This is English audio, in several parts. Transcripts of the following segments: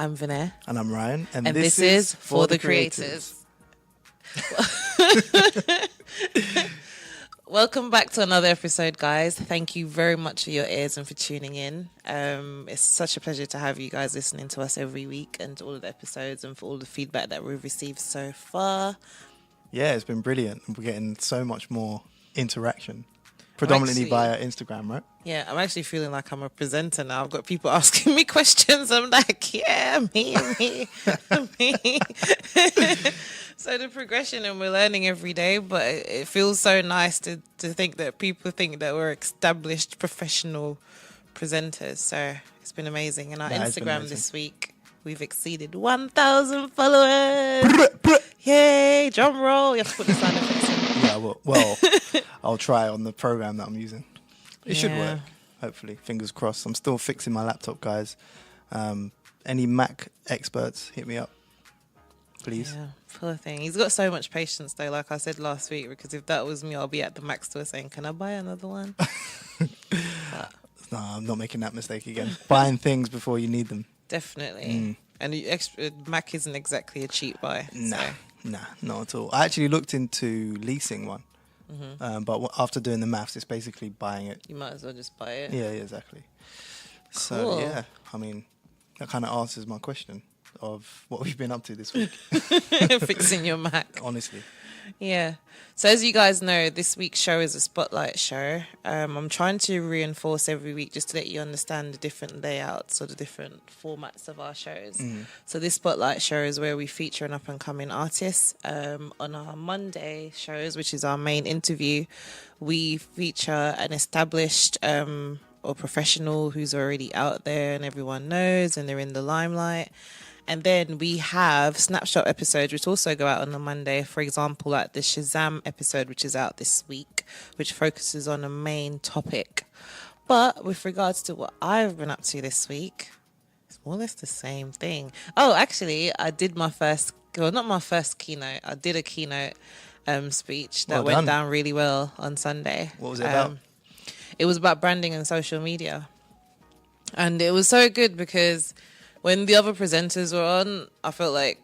I'm Vinay. And I'm Ryan. And this is For the Creators. Welcome back to another episode, guys. Thank you very much for your ears and for tuning in. It's such a pleasure to have you guys listening to us every week and all of the episodes and for all the feedback that we've received so far. Yeah, it's been brilliant. We're getting so much more interaction. Predominantly via Instagram, right? Yeah, I'm actually feeling like I'm a presenter now. I've got people asking me questions. I'm like, yeah, me. So the progression, and we're learning every day, but it feels so nice to think that people think that we're established professional presenters. So it's been amazing. And our Instagram this week, we've exceeded 1,000 followers. Yay, drum roll. You have to put the sound effects in. Yeah, well, I'll try on the program that I'm using. It should work, hopefully. Fingers crossed. I'm still fixing my laptop, guys. Any Mac experts, hit me up, please. Yeah, poor thing. He's got so much patience, though, like I said last week, because if that was me, I'll be at the Mac store saying, can I buy another one? No, I'm not making that mistake again. Buying things before you need them. Definitely. And Mac isn't exactly a cheap buy. Nah, not at all. I actually looked into leasing one. But after doing the maths, it's basically buying it. You might as well just buy it. Yeah, exactly. Cool. So, yeah, I mean, that kind of answers my question of what we've been up to this week. Fixing your Mac. Honestly. Yeah. So as you guys know, this week's show is a spotlight show. I'm trying to reinforce every week just to let you understand the different layouts or the different formats of our shows. So this spotlight show is where we feature an up-and-coming artist. On our Monday shows, which is our main interview, we feature an established or professional who's already out there and everyone knows and they're in the limelight. And then we have snapshot episodes, which also go out on a Monday. For example, like the Shazam episode, which is out this week, which focuses on a main topic. But with regards to what I've been up to this week, it's more or less the same thing. Oh, actually, I did not my first keynote. I did a keynote speech that went down really well on Sunday. What was it about? It was about branding and social media. And it was so good because when the other presenters were on, I felt like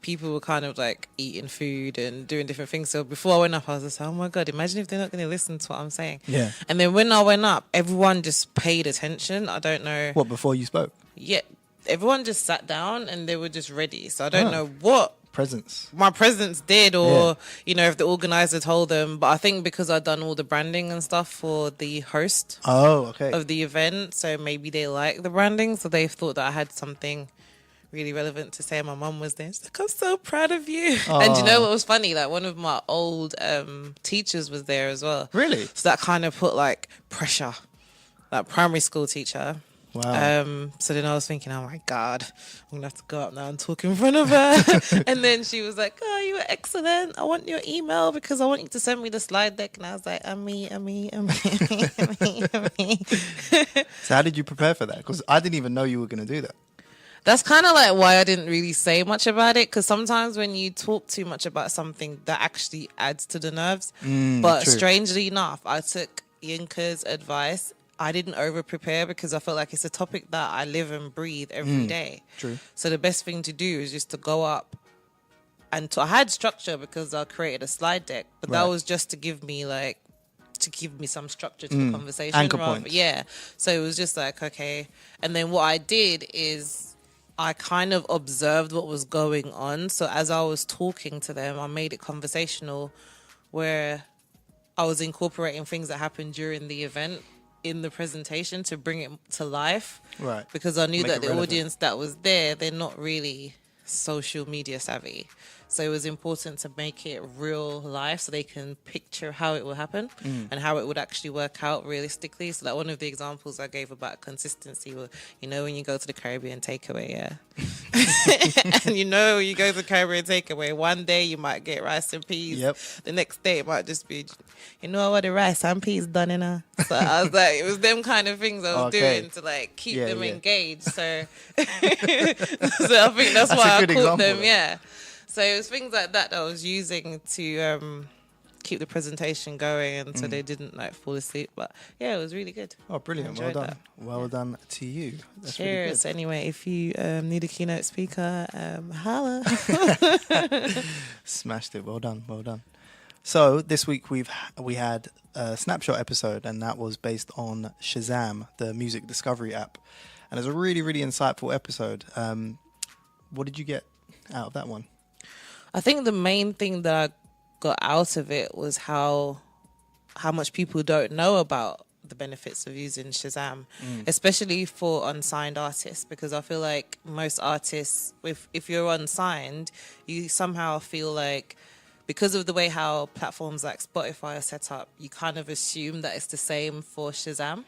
people were kind of like eating food and doing different things. So before I went up, I was just like, oh my God, imagine if they're not going to listen to what I'm saying. Yeah. And then when I went up, everyone just paid attention. I don't know. What, before you spoke? Yeah. Everyone just sat down and they were just ready. So I don't know what my presence did or, you know, if the organizer told them. But I think because I'd done all the branding and stuff for the host of the event, so maybe they like the branding. So they thought that I had something really relevant to say. My mum was there. She's like, I'm so proud of you. Aww. And you know what was funny? Like one of my old teachers was there as well. Really? So that kind of put like pressure. Like primary school teacher. Wow. So then I was thinking, oh my God, I'm gonna have to go up now and talk in front of her. And then she was like, oh, you were excellent. I want your email because I want you to send me the slide deck. And I was like, me. So how did you prepare for that? Because I didn't even know you were going to do that. That's kind of like why I didn't really say much about it, because sometimes when you talk too much about something, that actually adds to the nerves. But true. Strangely enough, I took Yinka's advice. I didn't over-prepare because I felt like it's a topic that I live and breathe every day. True. So the best thing to do is just to go up. And I had structure because I created a slide deck, but that was just to give me some structure to the conversation. Anchor points. Yeah. So it was just like, okay. And then what I did is I kind of observed what was going on. So as I was talking to them, I made it conversational where I was incorporating things that happened during the event in the presentation to bring it to life. Right. Because I knew Make that it the relevant. audience that was there, they're not really social media savvy. So it was important to make it real life so they can picture how it will happen and how it would actually work out realistically. So that one of the examples I gave about consistency was, you know, when you go to the Caribbean takeaway, and you know, you go to the Caribbean takeaway, one day you might get rice and peas. Yep. The next day it might just be, you know what, the rice and peas done in her. So I was like, it was them kind of things I was doing to like keep them engaged. So, so I think that's why I caught them. Yeah. So it was things like that I was using to keep the presentation going and so they didn't like fall asleep. But yeah, it was really good. Oh, brilliant. I Well enjoyed done. Well done to you. That's really Cheers. good. Anyway, if you need a keynote speaker, holla. Smashed it. Well done. Well done. So this week we had a snapshot episode, and that was based on Shazam, the music discovery app. And it's a really, really insightful episode. What did you get out of that one? I think the main thing that I got out of it was how much people don't know about the benefits of using Shazam, especially for unsigned artists, because I feel like most artists, if you're unsigned, you somehow feel like, because of the way how platforms like Spotify are set up, you kind of assume that it's the same for Shazam.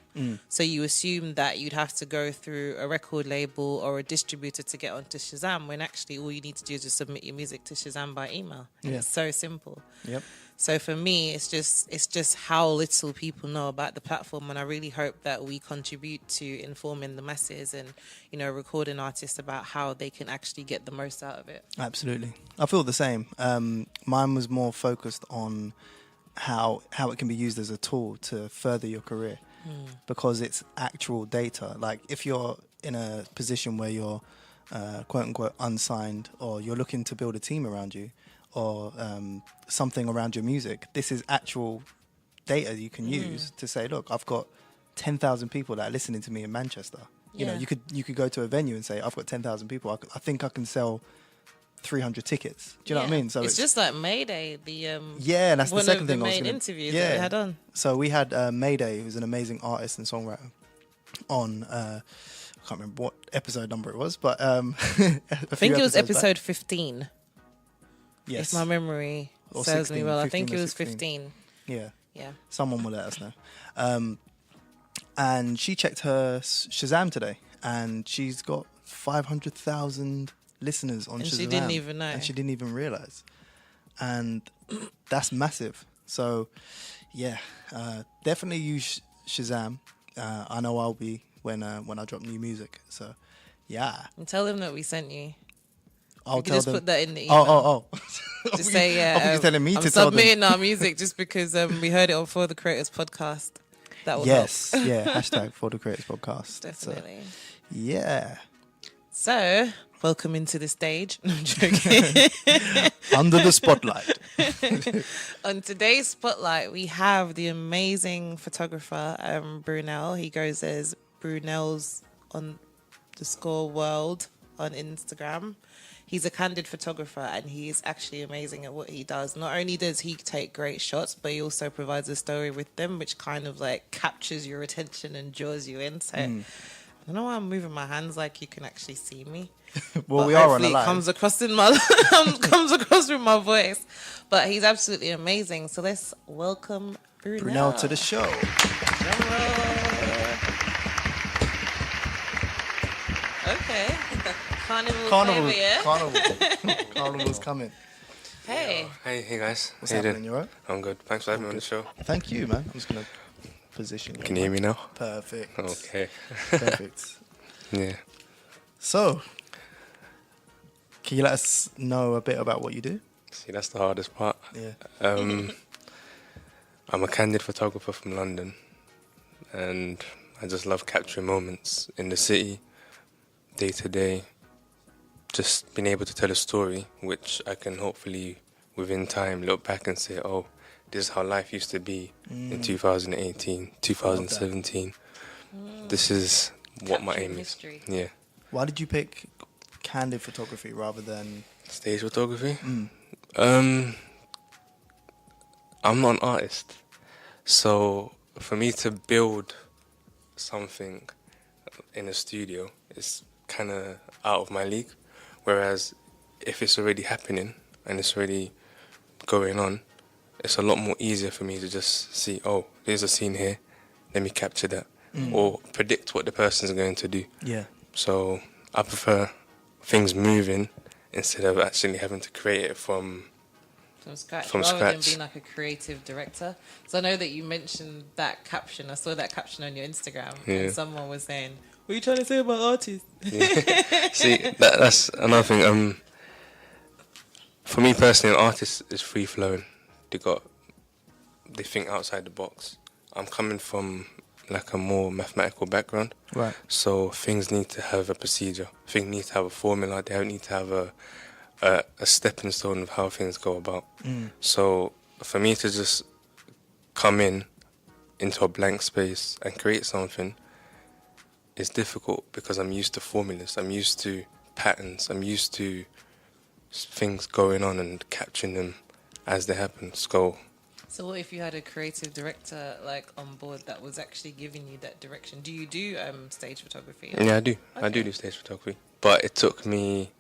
So you assume that you'd have to go through a record label or a distributor to get onto Shazam, when actually all you need to do is just submit your music to Shazam by email. And it's so simple. Yep. So for me, it's just how little people know about the platform, and I really hope that we contribute to informing the masses and, recording artists about how they can actually get the most out of it. Absolutely. I feel the same. Mine was more focused on how it can be used as a tool to further your career, because it's actual data. Like if you're in a position where you're quote unquote unsigned, or you're looking to build a team around you, or something around your music, this is actual data you can use to say, look, I've got 10,000 people that are listening to me in Manchester. You know, you could go to a venue and say, I've got 10,000 people. I think I can sell 300 tickets. Do you know what I mean? So it's just like Mayday, that's the second thing. One of the main interviews that we had on. So we had Mayday, who's an amazing artist and songwriter, on. I can't remember what episode number it was, but I think it was episode 15. Yes. If my memory serves me well, I think it was 15. Yeah. Yeah. Someone will let us know. And she checked her Shazam today, and she's got 500,000 listeners on Shazam. And she didn't even know. And she didn't even realize. And that's massive. So, yeah, definitely use Shazam. I know I'll be when I drop new music. So, yeah. And tell them that we sent you. I'll tell them. Put that in the email. Oh. Just say, yeah. I think you're telling me I'm to tell them. submitting our music just because we heard it on For the Creators podcast. That will help. Yeah. Hashtag For the Creators podcast. Definitely. So, yeah. So, welcome into the stage. No, I'm joking. Under the spotlight. On today's spotlight, we have the amazing photographer, Brunel. He goes as Brunel's _world on Instagram. He's a candid photographer, and he's actually amazing at what he does. Not only does he take great shots, but he also provides a story with them, which kind of like captures your attention and draws you in. So I don't know why I'm moving my hands like you can actually see me. Well, we are on a live. It comes across with my voice. But he's absolutely amazing. So let's welcome Brunel to the show. Okay. Carnival's coming. Hey. Hey guys. What's happening? You alright? I'm good. Thanks for having me on the show. Thank you, man. I'm just gonna position you. Can you hear me now? Perfect. Okay. Perfect. Yeah. So, can you let us know a bit about what you do? See, that's the hardest part. Yeah. I'm a candid photographer from London, and I just love capturing moments in the city, day to day. Just being able to tell a story, which I can hopefully, within time, look back and say, oh, this is how life used to be in 2018, 2017. This is what my aim is. Yeah. Why did you pick candid photography rather than stage photography? I'm not an artist, so for me to build something in a studio is kind of out of my league. Whereas if it's already happening and it's already going on, it's a lot more easier for me to just see, oh, there's a scene here, let me capture that, or predict what the person's going to do. Yeah. So I prefer things moving instead of actually having to create it from scratch. Rather than being like a creative director. So I know that you mentioned that caption. I saw that caption on your Instagram, and someone was saying, "What are you trying to say about artists?" Yeah. See, that's another thing. For me personally, an artist is free flowing. They got they think outside the box. I'm coming from like a more mathematical background, Right. so things need to have a procedure. Things need to have a formula. They need to have a stepping stone of how things go about. So for me to just come into a blank space and create something is difficult because I'm used to formulas. I'm used to patterns. I'm used to things going on and capturing them as they happen. So what if you had a creative director like on board that was actually giving you that direction? Do you do stage photography? Yeah, I do. Okay. I do stage photography, but it took me.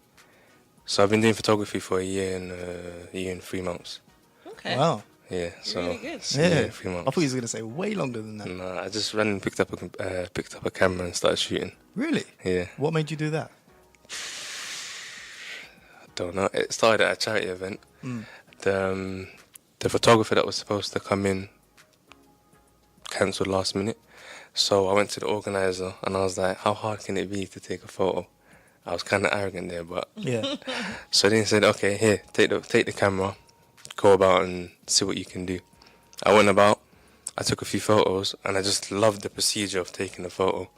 So I've been doing photography for a year and 3 months. Okay. Wow. Yeah, so Really good. it's Yeah. a year and 3 months. I thought you was gonna say way longer than that. Nah, I just ran and picked up a camera and started shooting. Really? Yeah, What made you do that? I don't know. It started at a charity event. The photographer that was supposed to come in cancelled last minute, so I went to the organizer and I was like, "How hard can it be to take a photo?" I was kind of arrogant there, but Yeah. so then he said, "Okay, here, take the camera, go about and see what you can do." I went about, I took a few photos, and I just loved the procedure of taking the photo,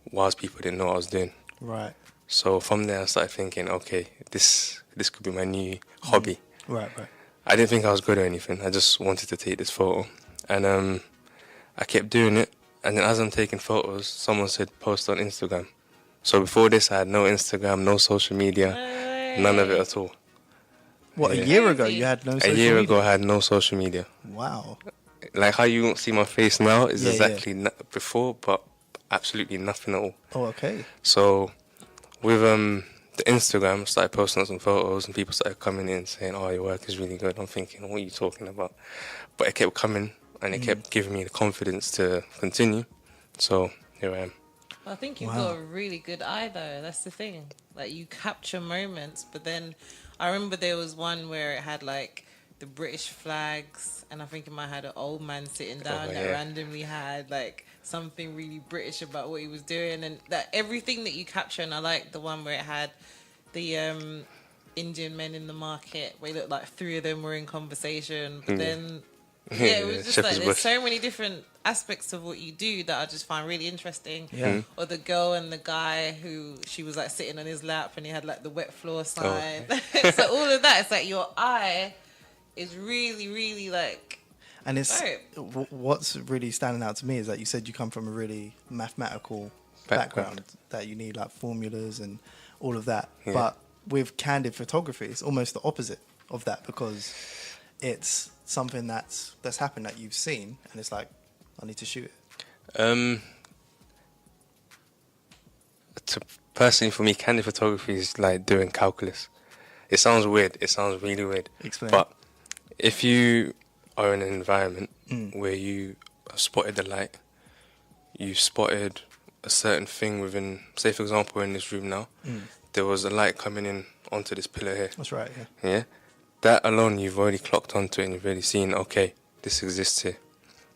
whilst people didn't know what I was doing. Right. So from there, I started thinking, okay, this could be my new hobby. Right. I didn't think I was good or anything. I just wanted to take this photo, and I kept doing it. And then as I'm taking photos, someone said post on Instagram. So before this, I had no Instagram, no social media, none of it at all. What, Yeah. a year ago Crazy. you had no A social year media? ago, I had no social media. Wow. Like how you won't see my face now is Yeah, exactly before, but absolutely nothing at all. Oh, okay. So with the Instagram, I started posting some photos and people started coming in saying, "Oh, your work is really good." I'm thinking, what are you talking about? But it kept coming and it kept giving me the confidence to continue. So here I am. I think you've Wow. got a really good eye, though. That's the thing. Like, you capture moments, but then I remember there was one where it had, like, the British flags, and I think it might have had an old man sitting down that yeah. randomly had, like, something really British about what he was doing, and that everything that you capture, and I like the one where it had the Indian men in the market, where it looked like 3 of them were in conversation, but then... Yeah, it was just Shepherd's like there's Bush. so many different aspects of what you do that I just find really interesting. Yeah. Or the girl and the guy who she was like sitting on his lap and he had like the wet floor sign. So all of that, it's like your eye is really, really like. And it's Right. what's really standing out to me is that you said you come from a really mathematical background that you need like formulas and all of that. Yeah. But with candid photography, it's almost the opposite of that because it's something that's happened that you've seen and it's like, I need to shoot it. Personally, for me, candid photography is like doing calculus. It sounds weird. It sounds really weird. Explain. But if you are in an environment where you have spotted the light, you spotted a certain thing within, say for example, in this room now, there was a light coming in onto this pillar here. That's right, yeah. Yeah, that alone, you've already clocked onto it and you've already seen, okay, this exists here,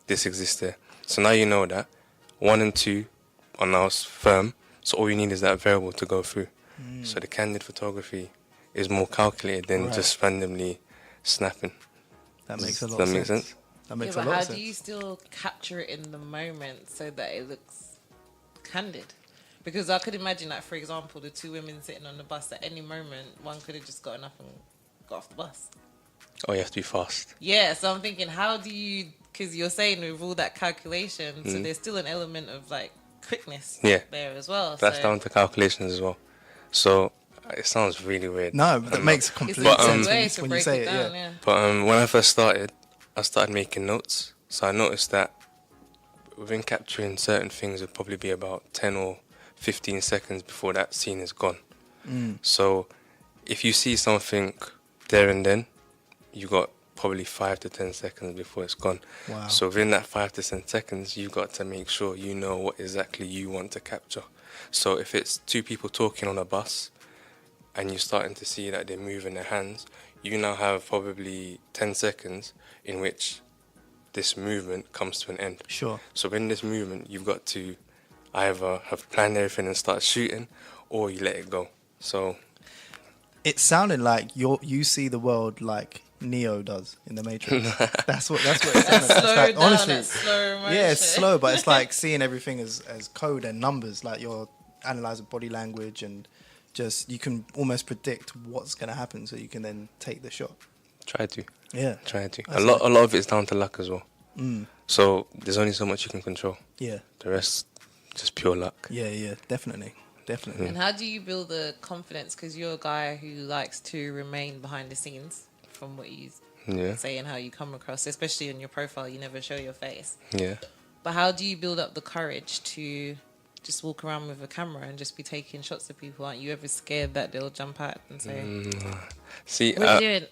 this exists there. So now you know that 1 and 2 are now firm. So all you need is that variable to go through. So the candid photography is more calculated than Right. just randomly snapping. That makes a Does lot that of make sense. sense? That makes Yeah, a but lot how of sense. do you still capture it in the moment so that it looks candid? Because I could imagine, like, for example, the 2 women sitting on the bus at any moment, one could have just gotten up and got off the bus. Oh, you have to be fast. Yeah, so I'm thinking, how do you, because you're saying with all that calculation, so there's still an element of like quickness Yeah. there as well. That's so down to calculations as well. So it sounds really weird. No, that And makes it's complete a But, good sense way when, to when you break say it it. down, Yeah. yeah. But when I first started, I started making notes. So I noticed that within capturing certain things, it'd probably be about 10 or 15 seconds before that scene is gone. So if you see something there and then, you got probably 5 to 10 seconds before it's gone. Wow. So within that 5 to 10 seconds, you've got to make sure you know what exactly you want to capture. So if it's 2 people talking on a bus and you're starting to see that they're moving their hands, you now have probably 10 seconds in which this movement comes to an end. Sure. So in this movement, you've got to either have planned everything and start shooting, or you let it go. So It sounded like you see the world like Neo does in the Matrix. That's what it sounded like. It's Slow like, down, honestly, that slow motion. yeah, it's slow, but it's like seeing everything as code and numbers. Like you're analyzing body language and just you can almost predict what's going to happen, so you can then take the shot. Try to. Yeah, Try to. That's A lot of it's down to luck as well. Mm. So there's only so much you can control. Yeah, The rest, just pure luck. yeah, definitely. And how do you build the confidence? Because you're a guy who likes to remain behind the scenes, from what you Yeah, say and how you come across, especially on your profile. You never show your face. yeah. But how do you build up the courage to just walk around with a camera and just be taking shots of people? Aren't you ever scared that they'll jump out and say, See, what are you doing?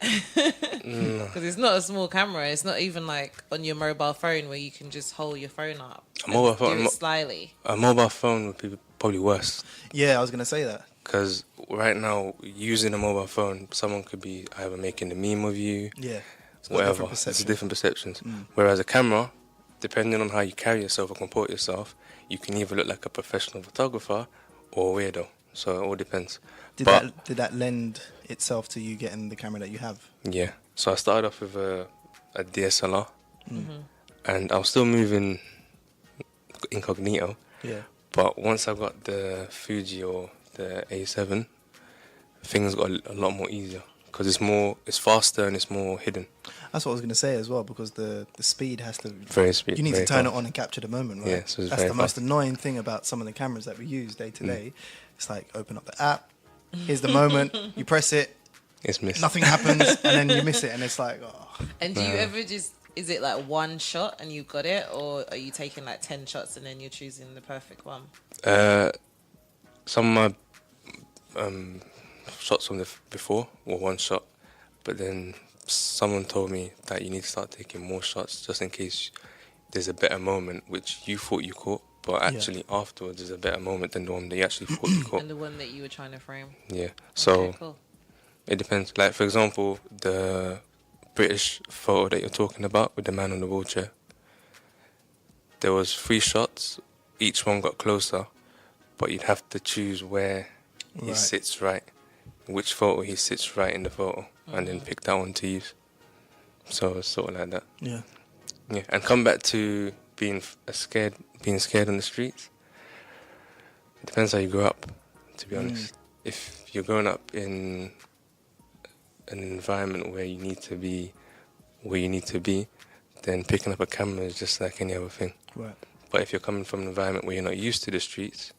Because it's not a small camera. It's not even like on your mobile phone where you can just hold your phone up. A mobile and phone- do it slyly. a mobile phone would be probably worse. Yeah, I was going to say that. Because right now, using a mobile phone, someone could be either making a meme of you, Yeah, it's got whatever. different It's perception. different perceptions. Whereas a camera, depending on how you carry yourself or comport yourself, you can either look like a professional photographer or a weirdo. So it all depends. Did But that lend itself to you getting the camera that you have? yeah, so I started off with a DSLR, and I was still moving incognito. Yeah. But once I got the Fuji or the A7, things got a lot more easier because it's faster and it's more hidden. That's what I was going to say as well, because the speed has to... Very speed. You need very to turn fast. it on and capture the moment, right? Yeah, so it's That's very the most fast. annoying thing about some of the cameras that we use day to day. It's like, open up the app, here's the moment, you press it, It's missed. nothing happens, and then you miss it, and it's like, oh. And do you ever just, is it like one shot and you got it? Or are you taking like 10 shots and then you're choosing the perfect one? Some of my shots from before were one shot, but then someone told me that you need to start taking more shots just in case there's a better moment which you thought you caught, but actually afterwards there's a better moment than the one that you actually thought you caught. And the one that you were trying to frame? Yeah. So Okay, cool. it depends. Like for example, the British photo that you're talking about with the man on the wheelchair. There was 3 shots. Each one got closer, but you'd have to choose where he Right. sits right, which photo he sits right in the photo, and then pick that one to use. So it's sort of like that. Yeah. Yeah, and come back to being scared on the streets. It depends how you grow up, to be honest. If you're growing up in an environment where you need to be where you need to be, then picking up a camera is just like any other thing. Right. But if you're coming from an environment where you're not used to the streets,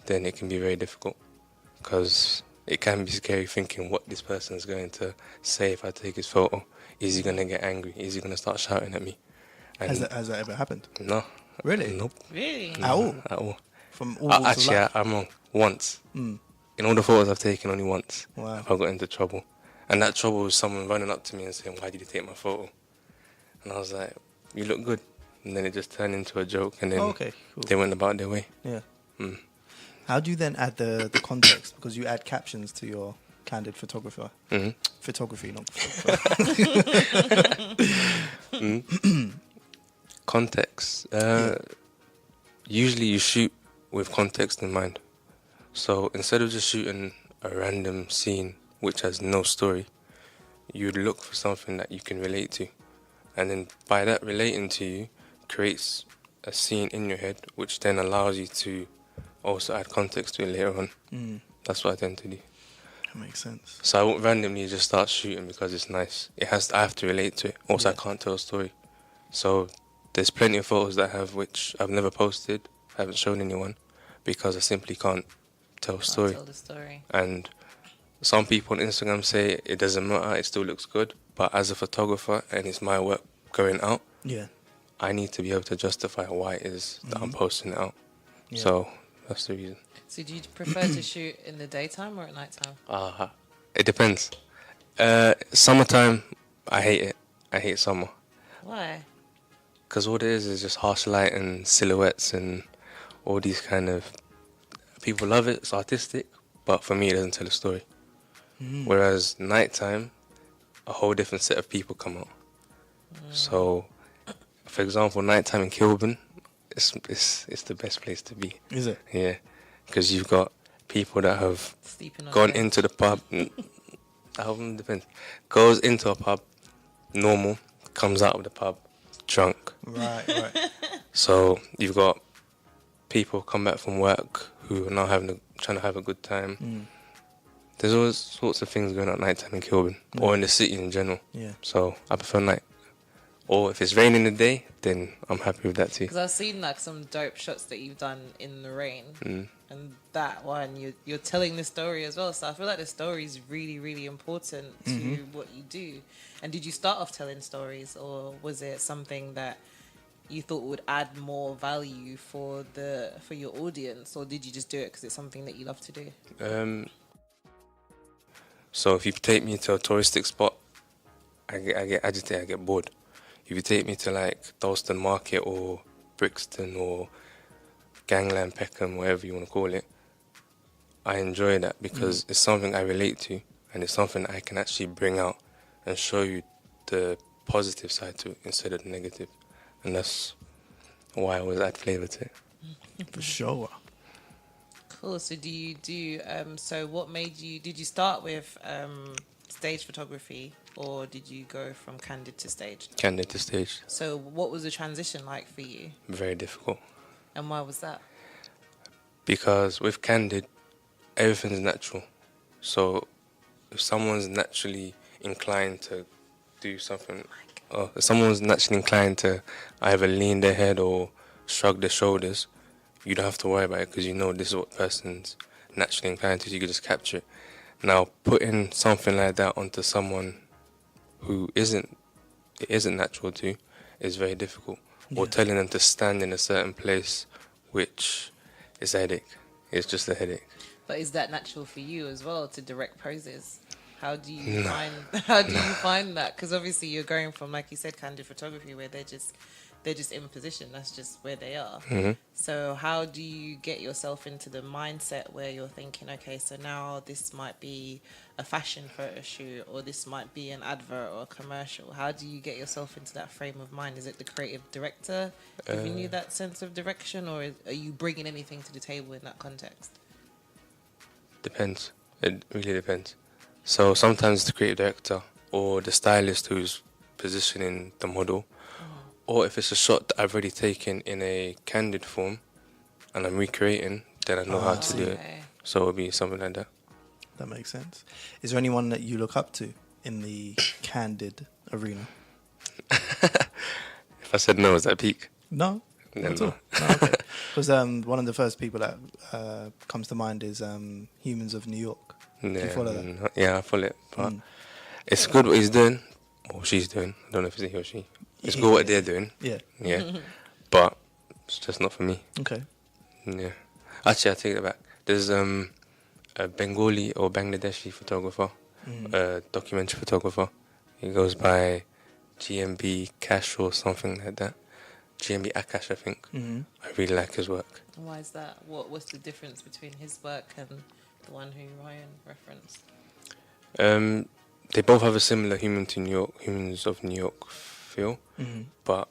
then it can be very difficult because it can be scary thinking what this person is going to say if I take his photo. Is he going to get angry? Is he going to start shouting at me? And Has that ever happened? no. Really? Nope. Really? At all? At all. From all walks of Actually, life? I'm wrong. Once. Mm. In all the photos I've taken, only once Wow. have I got into trouble. And that trouble was someone running up to me and saying, "Why did you take my photo?" And I was like, "You look good." And then it just turned into a joke, and then Oh, okay, cool. they went about their way. Yeah. Mm. How do you then add the context? Because you add captions to your candid photographer. Mhm. Photography, not photographer. Context. Usually you shoot with context in mind. So instead of just shooting a random scene which has no story, you'd look for something that you can relate to. And then by that relating to you, creates a scene in your head which then allows you to also add context to it later on. That's what I tend to do. That makes sense. So I won't randomly just start shooting because it's nice. I have to relate to it. Also, I can't tell a story. So there's plenty of photos that I have which I've never posted, haven't shown anyone, because I simply can't tell a story. Tell the story. And some people on Instagram say it doesn't matter, it still looks good. But as a photographer, and it's my work going out, Yeah. I need to be able to justify why it is that I'm posting it out. Yeah. So that's the reason. So do you prefer to shoot in the daytime or at nighttime? It depends. Summertime, I hate it. I hate summer. Why? Because all it is just harsh light and silhouettes and all these kind of... People love it, it's artistic, but for me it doesn't tell a story. Whereas nighttime, a whole different set of people come out. So, for example, nighttime in Kilburn, it's the best place to be. Is it? Yeah, because you've got people that have Sleeping on gone the- into the pub. Depends. Goes into a pub, normal, comes out of the pub drunk. Right, right. So you've got people come back from work who are now trying to have a good time. Mm. There's all sorts of things going on at night time in Kilburn or in the city in general. Yeah. So I prefer night. Or if it's raining in the day, then I'm happy with that too. Because I've seen like some dope shots that you've done in the rain, and that one you're telling the story as well. So I feel like the story is really, really important to what you do. And did you start off telling stories, or was it something that you thought would add more value for your audience, or did you just do it because it's something that you love to do? So if you take me to a touristic spot, I get agitated, I get bored. If you take me to like Dalston Market or Brixton or Gangland, Peckham, whatever you want to call it, I enjoy that because it's something I relate to and it's something I can actually bring out and show you the positive side to it instead of the negative. And that's why I always add flavour to it. For sure. Cool. So do you do, so what made you, did you start with stage photography, or did you go from candid to staged? Candid to stage. So what was the transition like for you? Very difficult. And why was that? Because with candid, everything's natural. So if someone's naturally inclined to do something, or if someone's naturally inclined to either lean their head or shrug their shoulders, you don't have to worry about it because you know this is what person's naturally inclined to, so you can just capture it. Now, putting something like that onto someone who it isn't natural to is very difficult. Or telling them to stand in a certain place, which is a headache. It's just a headache. But is that natural for you as well, to direct poses? How do you find that? Because obviously you're going from, like you said, candid photography, where they're just in position. That's just where they are. Mm-hmm. So how do you get yourself into the mindset where you're thinking, okay, so now this might be a fashion photo shoot, or this might be an advert or a commercial? How do you get yourself into that frame of mind? Is it the creative director giving you that sense of direction, or are you bringing anything to the table in that context? Depends. It really depends. So sometimes the creative director or the stylist who's positioning the model, or if it's a shot that I've already taken in a candid form and I'm recreating, then I know how to do it. So it'll be something like that. That makes sense. Is there anyone that you look up to in the candid arena? If I said no, is that peak? No. Then Not at all. No, okay. Because one of the first people that comes to mind is Humans of New York. Do you follow that? Yeah, I follow it. But it's good what he's doing, or she's doing. I don't know if it's he or she. It's good what they're doing. Yeah. Yeah. But it's just not for me. Okay. Yeah. Actually, I take it back. There's a Bengali or Bangladeshi photographer, documentary photographer. He goes by GMB Cash or something like that. GMB Akash, I think. I really like his work. Why is that? What's the difference between his work and the one who Ryan referenced? They both have a similar Humans of New York feel, but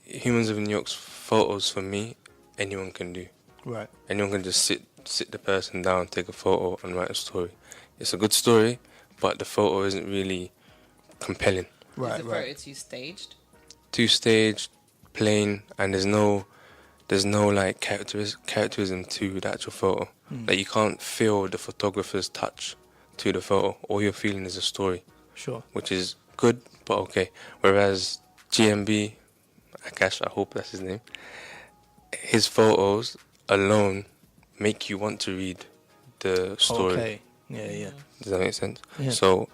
Humans of New York's photos, for me, anyone can do. Right. Anyone can just sit the person down, take a photo, and write a story. It's a good story, but the photo isn't really compelling. Right. Is the photo too staged? Too staged, plain, and there's no like characterism to the actual photo. Like you can't feel the photographer's touch to the photo. All you're feeling is a story. Sure. Which is good, but okay. Whereas GMB Akash, I hope that's his name, his photos alone make you want to read the story. Okay. Yeah. Does that make sense? Yeah. So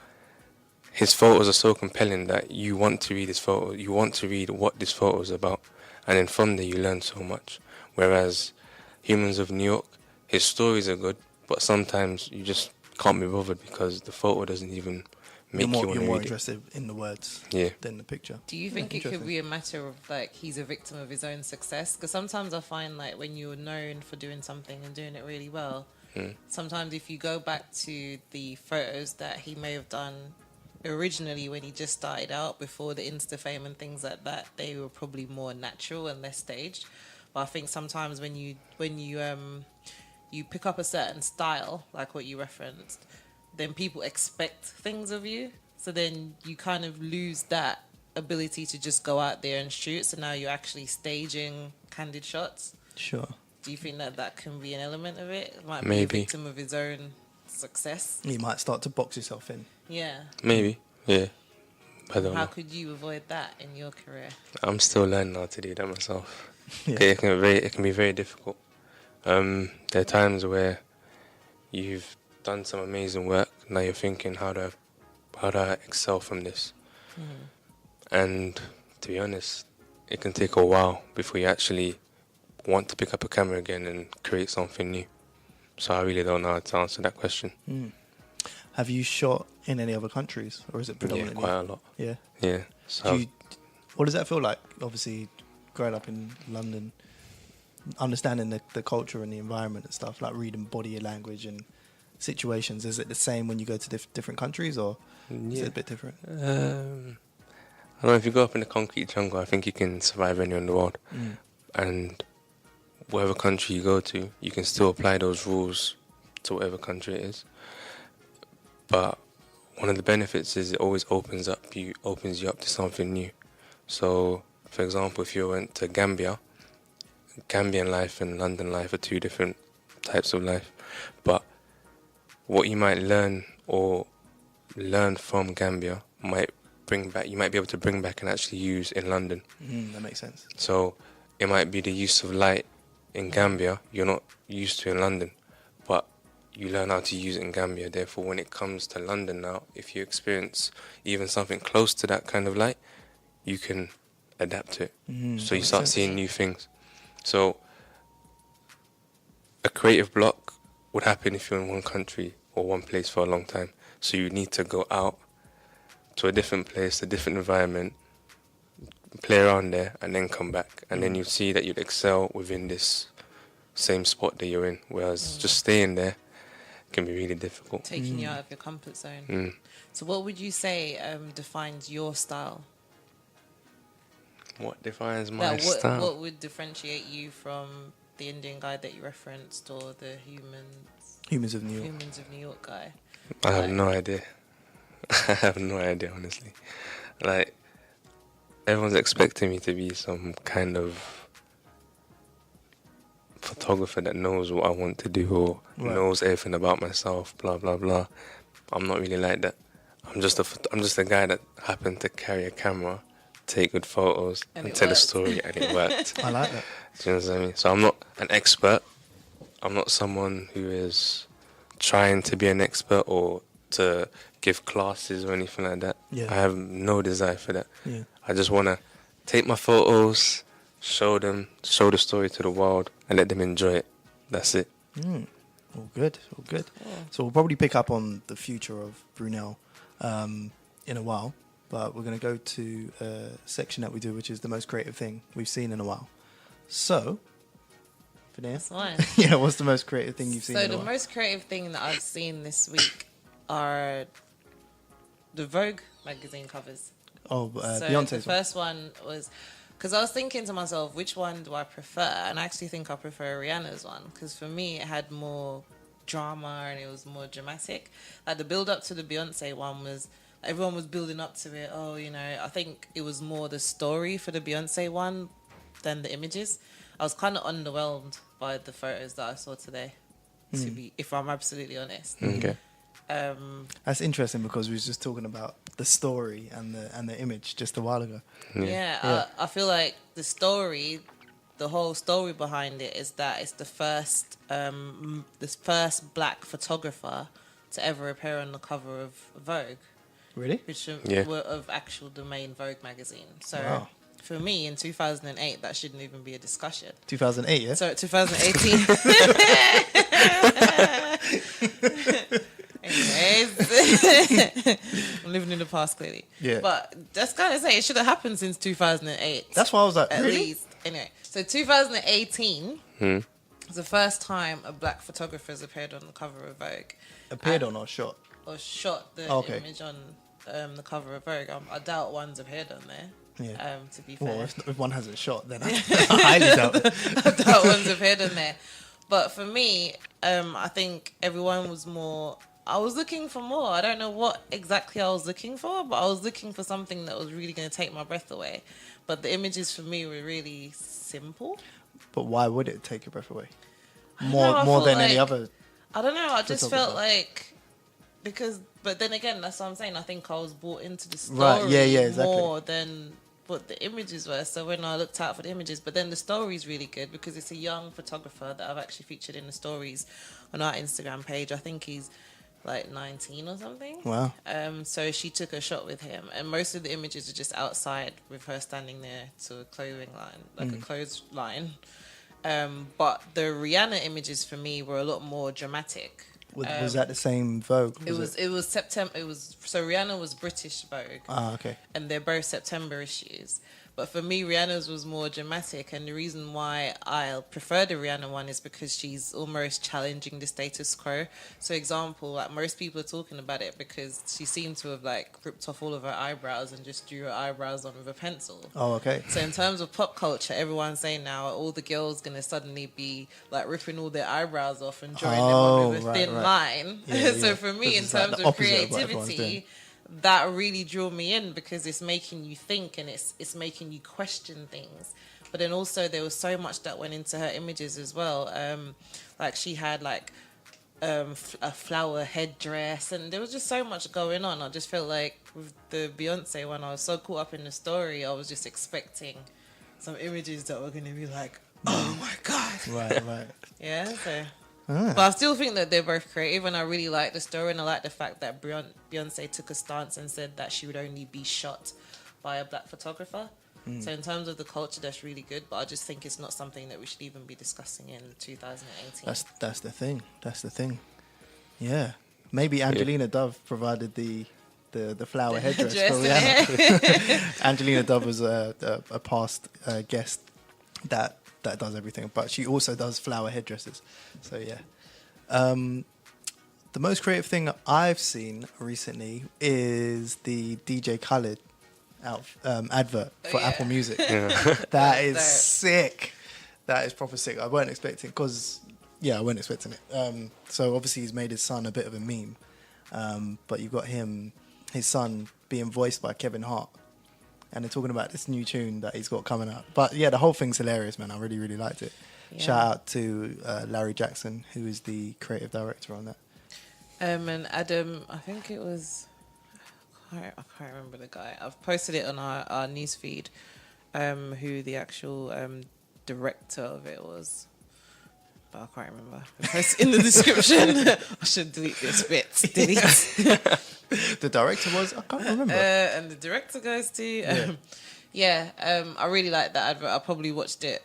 his photos are so compelling that you want to read his photo. You want to read what this photo is about. And then from there you learn so much. Whereas Humans of New York, his stories are good, but sometimes you just can't be bothered because the photo doesn't even make you want to read it. You're more interested in the words than the picture. Do you think it could be a matter of like he's a victim of his own success? Because sometimes I find like when you're known for doing something and doing it really well, sometimes if you go back to the photos that he may have done originally when he just started out before the Insta fame and things like that, they were probably more natural and less staged. But I think sometimes when you pick up a certain style, like what you referenced, then people expect things of you. So then you kind of lose that ability to just go out there and shoot. So now you're actually staging candid shots. Sure. Do you think that that can be an element of it? Might be Maybe. a victim of his own success. You might start to box yourself in. Yeah. Maybe, yeah. I don't How know. could you avoid that in your career? I'm still learning how to do that myself. Yeah. It can be very difficult. There are times where you've done some amazing work. Now you're thinking, how do I excel from this? And to be honest, it can take a while before you actually want to pick up a camera again and create something new. So I really don't know how to answer that question. Have you shot in any other countries, or is it Yeah, predominantly? quite a lot. Yeah. Yeah. So What does that feel like? Obviously, growing up in London, understanding the culture and the environment and stuff, like reading body language and situations. Is it the same when you go to different countries, or is it a bit different? I don't know, if you go up in the concrete jungle, I think you can survive anywhere in the world. And whatever country you go to, you can still apply those rules to whatever country it is. But one of the benefits is it always opens you up to something new. So, for example, if you went to Gambia, Gambian life and London life are two different types of life. But what you might learn from Gambia you might be able to bring back and actually use in London. That makes sense. So it might be the use of light in Gambia you're not used to in London, but you learn how to use it in Gambia. Therefore, when it comes to London now, if you experience even something close to that kind of light, you can adapt to it. So you start seeing new things. So a creative block would happen if you're in one country or one place for a long time. So you need to go out to a different place, a different environment, play around there, and then come back. And then you see that you'd excel within this same spot that you're in. Whereas just staying there can be really difficult. Taking you out of your comfort zone. So what would you say defines your style? What defines my style? What would differentiate you from the Indian guy that you referenced, or the Humans of New York. Humans of New York guy? I have no idea. I have no idea, honestly. Like, everyone's expecting me to be some kind of photographer that knows what I want to do, or knows everything about myself, blah, blah, blah. I'm not really like that. I'm just a guy that happened to carry a camera, take good photos, and tell a story, and it worked. I like that. Do you know what I mean? So I'm not an expert. I'm not someone who is trying to be an expert or to give classes or anything like that. Yeah. I have no desire for that. Yeah. I just want to take my photos, show the story to the world, and let them enjoy it. That's it. All good. Yeah. So we'll probably pick up on the future of Brunel in a while, but we're going to go to a section that we do, which is the most creative thing we've seen in a while. So, Vinaya? That's fine. Yeah, what's the most creative thing you've seen in a So while? the most creative thing that I've seen this week are the Vogue magazine covers. Oh, So Beyonce's the one. first one was, because I was thinking to myself, which one do I prefer? And I actually think I prefer Rihanna's one, because for me it had more drama and it was more dramatic. Like the build up to the Beyonce one was, everyone was building up to it. Oh, I think it was more the story for the Beyonce one than the images. I was kind of underwhelmed by the photos that I saw today, if I'm absolutely honest. Okay. That's interesting, because we was just talking about the story and the image just a while ago. Yeah. I feel like the whole story behind it is that it's the first black photographer to ever appear on the cover of Vogue, Really? which Yeah. were of actual domain Vogue magazine. So Wow. for me, in 2008, that shouldn't even be a discussion. 2008, yeah? So 2018. Anyways, I'm living in the past clearly. Yeah. But that's kind of say it should have happened since 2008. That's why I was like, at really? least. Anyway, so 2018 was the first time a black photographer has appeared on the cover of Vogue. Appeared on or shot? Or shot the Okay. image on the cover of Vogue. I doubt one's appeared on there. Yeah. To be fair. Well, if one hasn't shot, then I highly doubt it. That one's appeared in there. But for me, I think everyone was more I was looking for more. I don't know what exactly I was looking for, but I was looking for something that was really going to take my breath away. But the images for me were really simple. But why would it take your breath away? I don't know, I More felt than any like- other. I don't know. I just felt photographer. like because, but then again, that's what I'm saying. I think I was bought into the story Right, yeah, exactly. more than what the images were. So when I looked out for the images, but then the story's really good because it's a young photographer that I've actually featured in the stories on our Instagram page. I think he's like 19 or something. Wow. So she took a shot with him, and most of the images are just outside with her standing there to a clothing line, like a clothes line. But the Rihanna images for me were a lot more dramatic. Was that the same Vogue? It was September. So Rihanna was British Vogue, Ah, okay. and they're both September issues. But for me, Rihanna's was more dramatic, and the reason why I prefer the Rihanna one is because she's almost challenging the status quo. So, example, like most people are talking about it because she seemed to have like ripped off all of her eyebrows and just drew her eyebrows on with a pencil. Oh, okay. So in terms of pop culture, everyone's saying now all the girls gonna suddenly be like ripping all their eyebrows off and drawing them on with a thin line. Yeah, So yeah. for me, in This is like terms the of opposite of what everyone's doing. creativity, that really drew me in because it's making you think and it's making you question things. But then also there was so much that went into her images as well. Like she had like a flower headdress, and there was just so much going on. I just felt like with the Beyonce one, I was so caught up in the story. I was just expecting some images that were going to be like, oh my god, Right. yeah. So, Ah. but I still think that they're both creative, and I really like the story, and I like the fact that Beyonce took a stance and said that she would only be shot by a black photographer. So in terms of the culture, that's really good. But I just think it's not something that we should even be discussing in 2018. That's the thing. That's the thing. Yeah. Maybe Angelina Dove provided the flower headdress for Rihanna. Angelina Dove was a past guest that does everything, but she also does flower headdresses. So yeah. The most creative thing I've seen recently is the DJ Khaled advert for Apple Music. That is Dope. sick. That is proper sick. I weren't expecting I weren't expecting it. So obviously he's made his son a bit of a meme, but you've got his son being voiced by Kevin Hart, and they're talking about this new tune that he's got coming out. But yeah, the whole thing's hilarious, man. I really, really liked it. Yeah. Shout out to Larry Jackson, who is the creative director on that. And Adam, I think it was, I can't remember the guy. I've posted it on our news feed, who the actual director of it was. But I can't remember. It's in the description. I should delete this bit. Delete. The director was, I can't remember. And the director goes to, I really like that advert. I probably watched it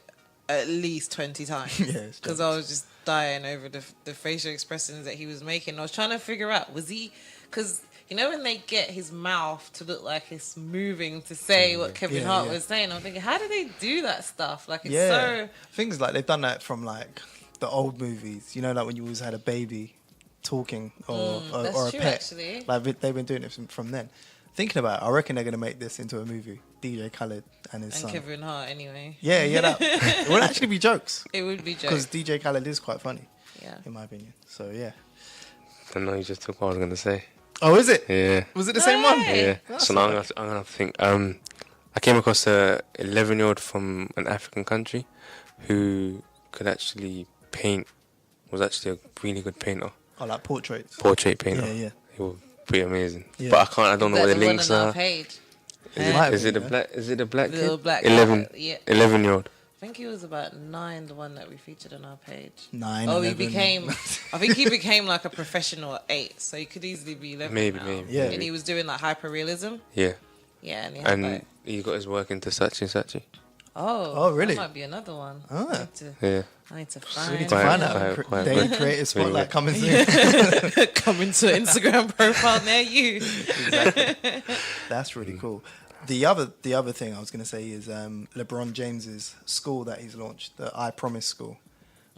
at least 20 times. Yeah, it's Because I was just dying over the facial expressions that he was making. I was trying to figure out, was he, because you know when they get his mouth to look like it's moving to say what Kevin Hart was saying, I'm thinking, how do they do that stuff? Like it's so... Things like they've done that from like the old movies, you know, like when you always had a baby talking or that's a true, pet. actually. Like they've been doing it from then. Thinking about it, I reckon they're going to make this into a movie. DJ Khaled and his And son. Kevin Hart, anyway. Yeah, it would actually be jokes. It would be Because jokes. DJ Khaled is quite funny, Yeah. in my opinion. So yeah. Don't know, you just took what I was going to say. Oh, is it? Yeah. Was it the same one? Hey. Yeah. That's So now alright. I'm gonna have to think. I came across a 11-year-old from an African country who could actually paint. Was actually a really good painter, Oh, like portraits. portrait painter. Yeah, yeah. He was pretty amazing. Yeah. But I don't know Is where that the one links on our are. page? Might Is be, it the yeah. black? Is it the black The little kid? black 11, guy, yeah. 11-year-old. I think he was about 9, the one that we featured on our page. 9, Oh, 11. he became, I think he became like a professional at 8, so he could easily be 11 Maybe, now. maybe. Yeah. And he was doing like hyperrealism. Yeah. Yeah, and he had And like, he got his work into Saatchi. Oh, really? That might be another one. Ah. Yeah. I need to We need find to Quite- find out. quite Daily good. Creative Really Spotlight good. coming soon. coming to an Instagram profile near you. Exactly. That's really cool. The other thing I was going to say is LeBron James's school that he's launched, the I Promise School,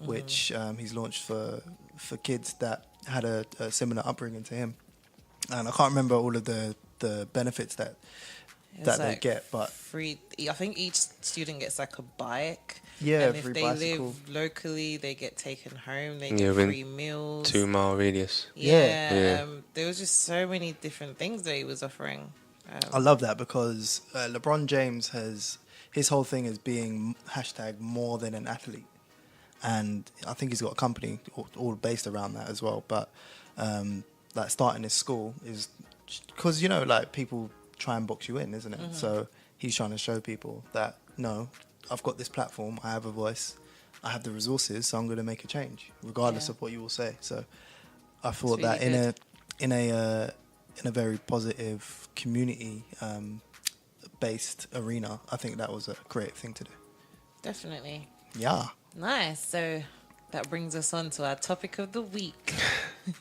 which he's launched for kids that had a similar upbringing to him. And I can't remember all of the benefits that It's that they like get, but free. I think each student gets like a bike. yeah, And if free they bicycle. live locally, they get taken home. They Yeah, get within free meals. 2 mile radius. Yeah. Yeah. There was just so many different things that he was offering. I love that because LeBron James his whole thing is being hashtag more than an athlete, and I think he's got a company all based around that as well. But like starting his school is because like people try and box you in, isn't it? Mm-hmm. So he's trying to show people that no, I've got this platform, I have a voice, I have the resources, so I'm going to make a change regardless Yeah. of what you will say. So I thought really that good. in a very positive community based arena, I think that was a great thing to do. Definitely. Yeah. Nice. So that brings us on to our topic of the week.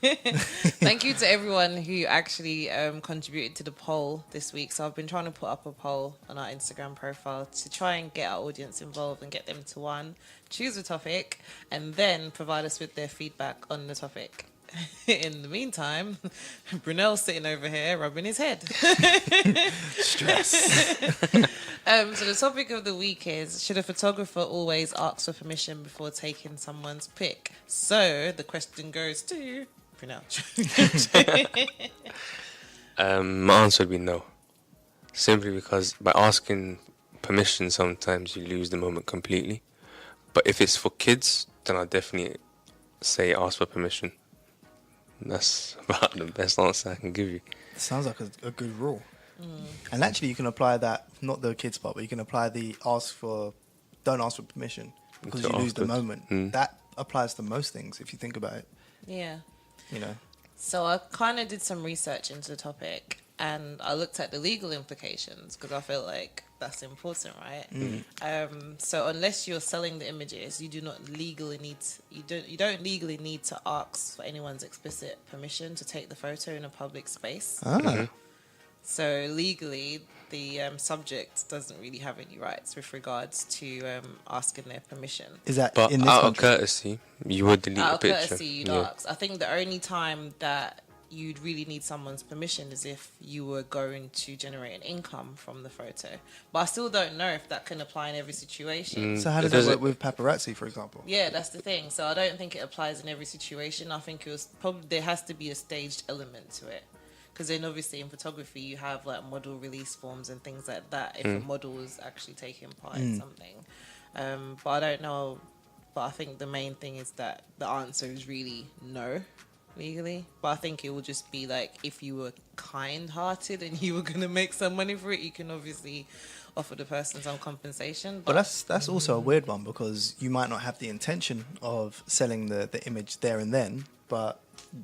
Thank you to everyone who actually contributed to the poll this week. So I've been trying to put up a poll on our Instagram profile to try and get our audience involved and get them to choose a topic and then provide us with their feedback on the topic. In the meantime, Brunel's sitting over here rubbing his head. Stress. So the topic of the week is, should a photographer always ask for permission before taking someone's pic? So the question goes to Brunel. My answer would be no. Simply because by asking permission, sometimes you lose the moment completely. But if it's for kids, then I'll definitely say ask for permission. That's about the best answer I can give you. Sounds like a good rule. And actually, you can apply that, not the kids part, but you can apply the don't ask for permission because To you lose the afterwards. moment. That applies to most things if you think about it. Yeah. So I kind of did some research into the topic and I looked at the legal implications because I feel like that's important, right? So unless you're selling the images, you don't legally need to ask for anyone's explicit permission to take the photo in a public space. So legally, the subject doesn't really have any rights with regards to asking their permission. is that But in this out of country? courtesy, you would delete Out the of picture. courtesy, you'd ask. I think the only time that you'd really need someone's permission is if you were going to generate an income from the photo. But I still don't know if that can apply in every situation. So how It does that doesn't- work with paparazzi, for example? Yeah, that's the thing. So I don't think it applies in every situation. I think it was probably there has to be a staged element to it. Because then obviously in photography you have like model release forms and things like that if a model is actually taking part in something. But I don't know. But I think the main thing is that the answer is really no legally. But I think it will just be like if you were kind-hearted and you were going to make some money for it, you can obviously offer the person some compensation. But that's also a weird one because you might not have the intention of selling the image there and then, but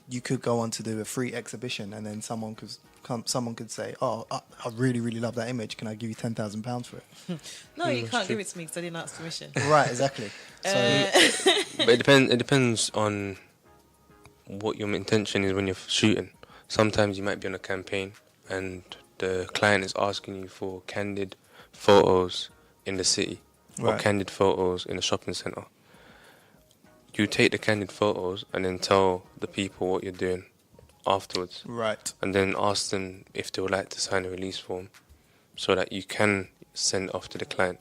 you could go on to do a free exhibition and then someone could say, "Oh, I really really love that image. Can I give you £10,000 for it?" no, you can't give it to me because I didn't ask permission. Right, exactly. So But it depends on what your intention is when you're shooting. Sometimes you might be on a campaign and the client is asking you for candid photos in the city or Right. candid photos in a shopping centre. You take the candid photos and then tell the people what you're doing afterwards, right. and then ask them if they would like to sign a release form so that you can send it off to the client.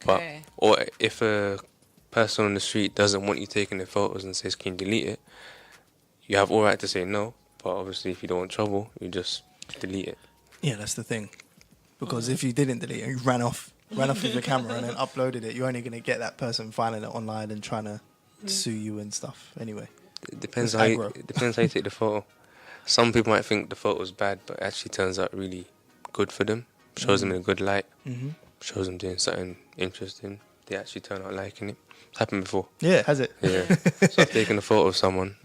But, Okay. or if a person on the street doesn't want you taking the photos and says, can you delete it? You have all right to say no, but obviously if you don't want trouble, you just delete it. Yeah, that's the thing. Because if you didn't delete it, you ran off with the camera and then uploaded it, you're only going to get that person finding it online and trying to sue you and stuff. Anyway, It depends It's how you, aggro. it depends how you take the photo. Some people might think the photo's bad, but it actually turns out really good for them. Shows them in a good light. Shows them doing something interesting. They actually turn out liking it. It's happened before. yeah, has it? Yeah. So I've taken a photo of someone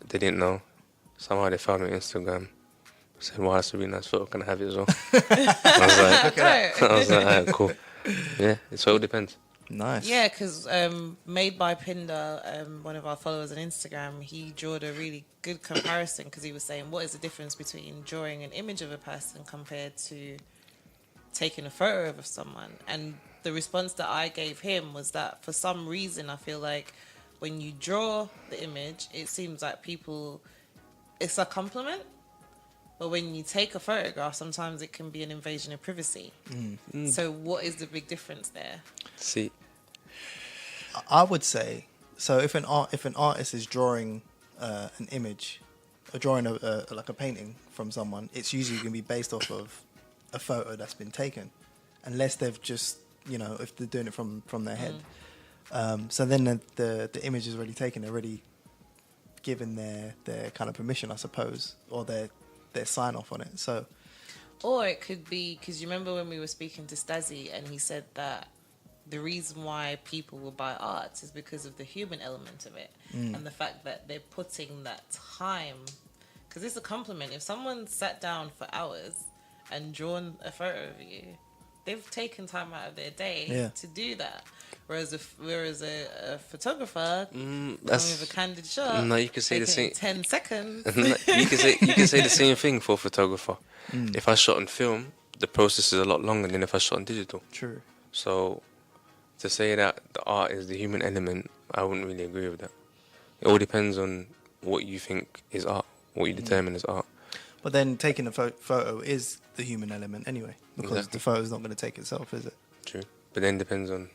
they didn't know. Somehow they found me on Instagram. Said, "Wow, that's a really nice photo. Can I have it as well?" I was like, "Alright, cool." Yeah, so it all depends. Nice. Yeah, because Made by Pinder, one of our followers on Instagram, he drew a really good comparison because he was saying, what is the difference between drawing an image of a person compared to taking a photo of someone? And the response that I gave him was that for some reason, I feel like when you draw the image, it seems like it's a compliment. But when you take a photograph, sometimes it can be an invasion of privacy. So what is the big difference there? See, I would say, so if an artist is drawing an image, or drawing like a painting from someone, it's usually going to be based off of a photo that's been taken, unless they've just, if they're doing it from their head. So then the image is already taken, they're already given their kind of permission, I suppose, or their sign off on it. So, or it could be, because you remember when we were speaking to Stazzy and he said that the reason why people will buy art is because of the human element of it and the fact that they're putting that time. Because it's a compliment. If someone sat down for hours and drawn a photo of you, they've taken time out of their day to do that. Whereas a photographer with a candid shot, no, you could say the same. 10 seconds. you can say the same thing for a photographer. If I shot on film, the process is a lot longer than if I shot on digital. true. So to say that the art is the human element, I wouldn't really agree with that. It all depends on what you think is art, what you determine as art. But then taking a photo is the human element anyway, because Exactly. the photo's not going to take itself, is it? True, but then depends on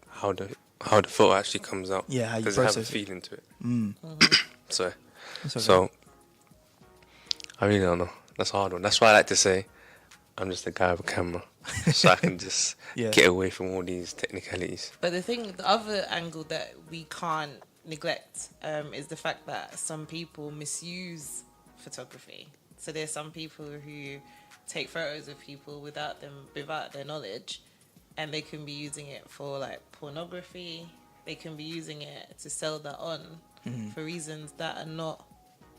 how the photo actually comes out. Yeah, how you Does it have a process it. feeling to it? That's okay. So I really don't know. That's a hard one. That's why I like to say I'm just a guy with a camera, so I can just Yeah. get away from all these technicalities. But the other angle that we can't neglect is the fact that some people misuse photography. So there's some people who take photos of people without their knowledge, and they can be using it for like pornography. They can be using it to sell that on for reasons that are not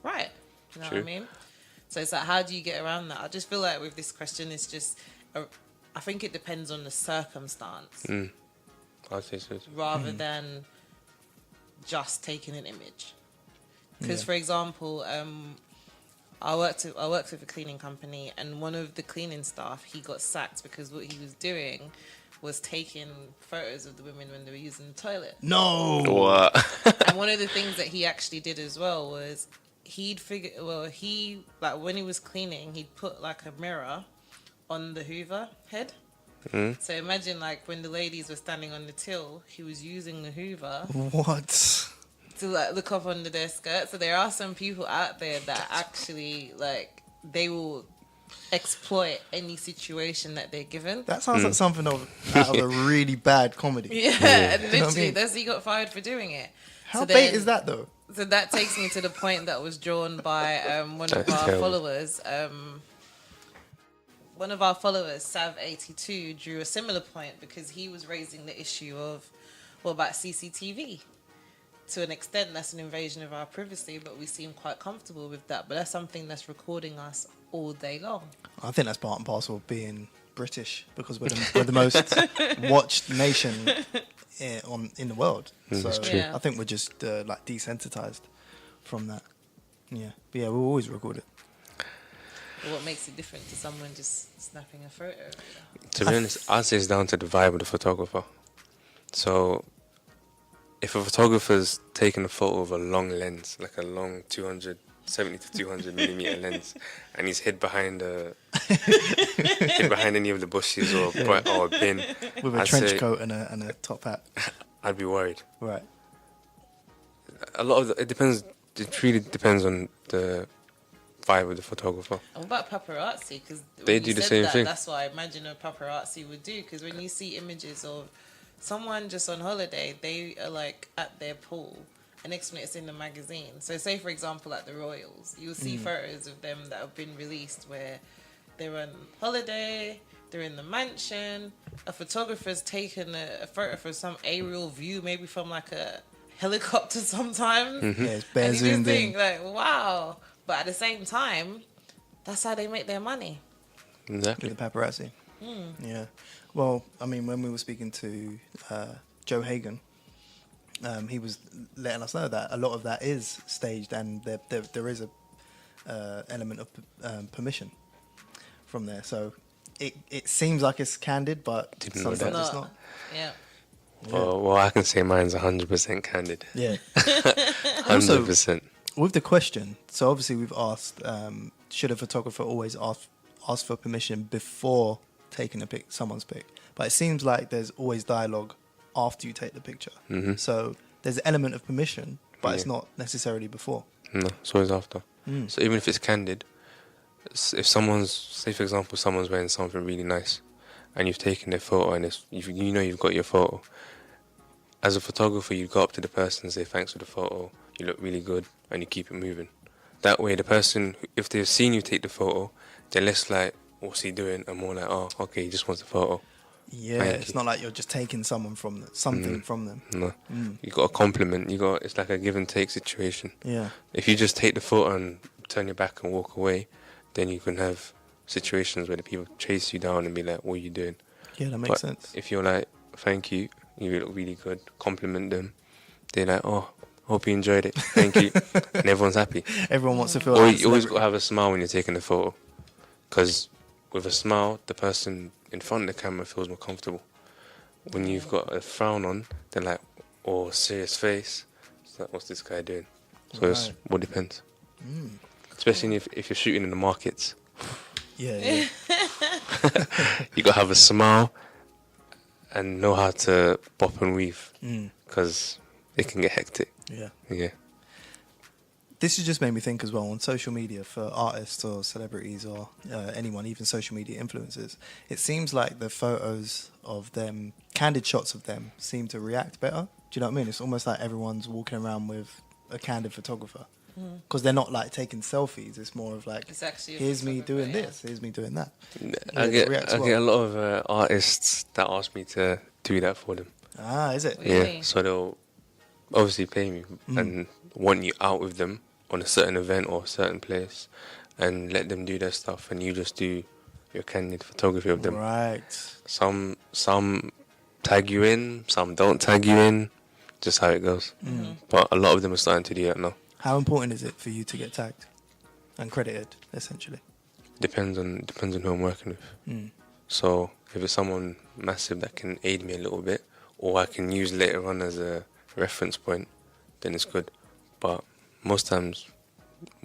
right. You know True. what I mean? So it's like, how do you get around that? I just feel like with this question, it's just, I think it depends on the circumstance I'd say so. rather than just taking an image. Because, for example, I worked with a cleaning company, and one of the cleaning staff, he got sacked because what he was doing was taking photos of the women when they were using the toilet. No. What? And one of the things that he actually did as well was when he was cleaning, he'd put like a mirror on the Hoover head. So imagine like when the ladies were standing on the till, he was using the Hoover What? to like look up under their skirt. So there are some people out there that actually like they will exploit any situation that they're given. That sounds like something out of a really bad comedy. Yeah, and You know what I literally, mean? he got fired for doing it. How So bait then- is that though? So that takes me to the point that was drawn by one of That's our terrible. followers. One of our followers, Sav82, drew a similar point because he was raising the issue of, what about CCTV? To an extent, that's an invasion of our privacy, but we seem quite comfortable with that. But that's something that's recording us all day long. I think that's part and parcel of being British, because we're the most watched nation in the world. So that's true. Yeah. I think we're just like desensitized from that. Yeah, but yeah, we'll always record it. But what makes it different to someone just snapping a photo? To be honest, I'd say it's down to the vibe of the photographer. So, if a photographer's taking a photo of a long lens, like a long 270 to 200 millimeter lens, and he's hid behind any of the bushes or a bin, With a I'd trench say coat and a top hat. I'd be worried. Right. A lot of it depends. It really depends on the vibe of the photographer. And what about paparazzi? Because They do the same thing. That's what I imagine a paparazzi would do. Because when you see images of someone just on holiday, they are like at their pool, and next minute it's in the magazine. So say for example at the Royals, you'll see photos of them that have been released where they're on holiday, they're in the mansion, a photographer's taken a photo from some aerial view, maybe from like a helicopter sometimes. Yeah, it's bare And you just zoomed in. think like, wow. But at the same time, that's how they make their money. Exactly. With the paparazzi. Yeah. Well, I mean, when we were speaking to Joe Hagan, he was letting us know that a lot of that is staged, and there is a element of permission from there. So it seems like it's candid, but Didn't know sometimes that. it's not. Yeah. Well, I can say mine's 100% candid. Yeah. 100%. With the question, so obviously we've asked, should a photographer always ask for permission before taking someone's pic? But it seems like there's always dialogue after you take the picture. Mhm. So there's an element of permission, but it's Yeah. not necessarily before. No, it's always after. Mm. So even if it's candid, if someone's, say for example, someone's wearing something really nice, and you've taken their photo, and you know you've got your photo. As a photographer, you go up to the person and say, "Thanks for the photo. You look really good," and you keep it moving. That way, the person, if they've seen you take the photo, they're less like, "What's he doing?" and more like, "Oh, okay, he just wants a photo." Yeah, Thank it's you. not like you're just taking something from them. No, Mm. you got a compliment. It's like a give and take situation. Yeah. If you just take the photo and turn your back and walk away, then you can have situations where the people chase you down and be like, "What are you doing?" Yeah, that makes But sense. if you're like, "Thank you, you look really good," compliment them, they're like, "Oh, hope you enjoyed it. Thank you," and everyone's happy. Everyone wants to feel Or like a you always got celebrity. to have a smile when you're taking the photo, because with a smile, the person in front of the camera feels more comfortable. When you've got a frown on, they're like, or serious face, it's like, "What's this guy doing?" So it's Right. what depends. Mm. Especially if you're shooting in the markets, Yeah, yeah. you got to have a smile and know how to bop and weave, Mm. because it can get hectic. Yeah. Yeah. This has just made me think as well, on social media for artists or celebrities or anyone, even social media influencers, it seems like the photos of them, candid shots of them, seem to react better. Do you know what I mean? It's almost like everyone's walking around with a candid photographer, because they're not like taking selfies. It's more of like, It's actually a here's me photographer, doing yeah. this, here's me doing that. I Yeah, get it reacts I well. get a lot of artists that ask me to do that for them. Ah, is it? Really? Yeah, so they'll obviously pay me and want you out with them on a certain event or a certain place, and let them do their stuff, and you just do your candid photography of them. Right. Some tag you in, some don't tag you in, just how it goes. But a lot of them are starting to do that now. How important is it for you to get tagged and credited, essentially? Depends on who I'm working with. Mm. So if it's someone massive that can aid me a little bit, or I can use later on as a reference point, then it's good. But most times,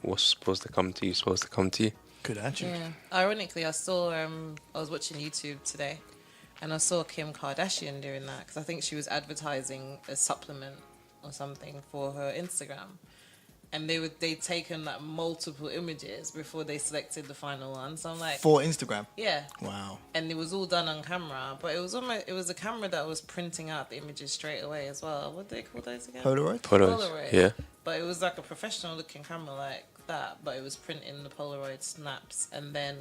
what's supposed to come to you is supposed to come to you. Good attitude. Yeah. Ironically, I saw. I was watching YouTube today, and I saw Kim Kardashian doing that because I think she was advertising a supplement or something for her Instagram, and they'd taken like multiple images before they selected the final one. So I'm like, For Instagram. yeah. Wow. And it was all done on camera, but it was a camera that was printing out the images straight away as well. What do they call those again? Polaroid? Polaroid. Yeah. But it was like a professional looking camera like that, but it was printing the Polaroid snaps, and then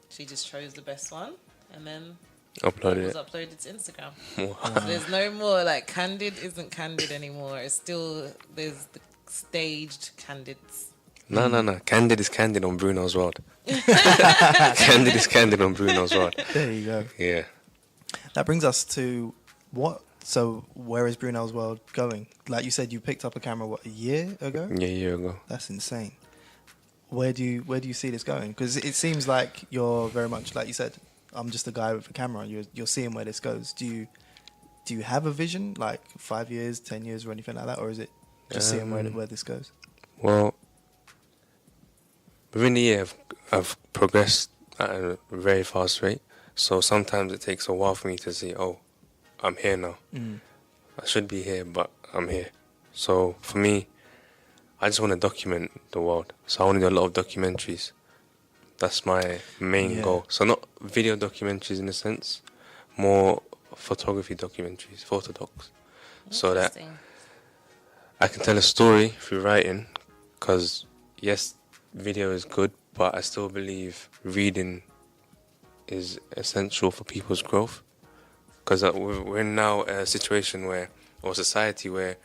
she just chose the best one, and then Uploaded it was it. uploaded to Instagram. Wow. So there's no more like candid isn't candid anymore. It's still there's the staged candids. No. Candid is candid on Bruno's World. Candid is candid on Bruno's World. There you go. Yeah. That brings us to what? So where is Brunel's World going? Like you said, you picked up a camera, what, a year ago? Yeah, a year ago. That's insane. Where do you see this going? Because it seems like you're very much, like you said, I'm just a guy with a camera. You're seeing where this goes. Do you have a vision, like 5 years, 10 years, or anything like that, or is it just seeing where this goes? Well, within the year, I've progressed at a very fast rate. So sometimes it takes a while for me to say, "Oh, I'm here now. I should be here, but I'm here." So for me, I just want to document the world. So I want to do a lot of documentaries. That's my main Yeah. goal. So not video documentaries in a sense, more photography documentaries, photo docs. So that Interesting. I can tell a story through writing, because yes, video is good, but I still believe reading is essential for people's growth. Because we're now in a situation where, or a society where,